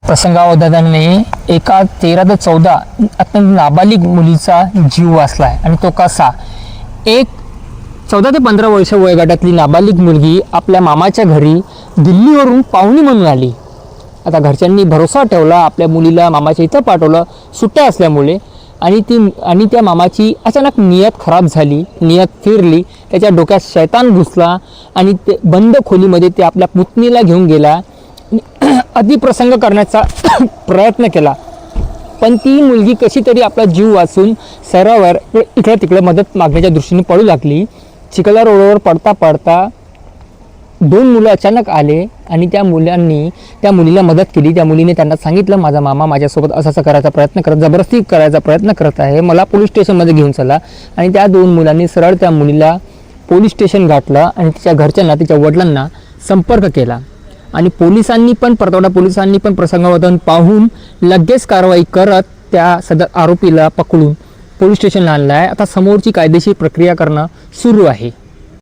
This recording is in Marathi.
प्रसंगावधानाने एका 13 ते 14 अत्यंत नाबालिग मुलीचा जीव वाचला आहे. आणि तो कसा? एक 14 ते 15 वर्ष वयोगटातली नाबालिग मुलगी आपल्या मामाच्या घरी दिल्लीवरून पाहुणी म्हणून आली. आता घरच्यांनी भरोसा ठेवला, आपल्या मुलीला मामाच्या इथं पाठवलं सुट्ट्या असल्यामुळे. आणि त्या मामाची अचानक नियत खराब झाली, नियत फिरली, त्याच्या डोक्यात शैतान घुसला आणि ते बंद खोलीमध्ये ते आपल्या पुतणीला घेऊन गेला, अतिप्रसंग करण्याचा प्रयत्न केला. पण ती मुलगी कशी तरी आपला जीव वाचून सरळवर इकडे तिकडे मदत मागण्याच्या दृष्टीने पळू लागली. चिखला रोडवर पडता पडता 2 मुलं अचानक आले आणि त्या मुलांनी त्या मुलीला मदत केली. त्या मुलीने त्यांना सांगितलं, माझा मामा माझ्यासोबत असं करायचा प्रयत्न करत, जबरदस्ती करायचा प्रयत्न करत आहे, मला पोलीस स्टेशनमध्ये घेऊन चला. आणि त्या 2 मुलांनी सरळ त्या मुलीला पोलीस स्टेशन गाठलं आणि तिच्या घरच्यांना, तिच्या वडिलांना संपर्क केला. आणि परतवाडा पोलिसांनी पण प्रसंगावधान पाहून लगेच कारवाई करत त्या सदर आरोपीला पकडून पोलीस स्टेशनला आणलं आहे. आता समोरची कायदेशीर प्रक्रिया करणं सुरू आहे.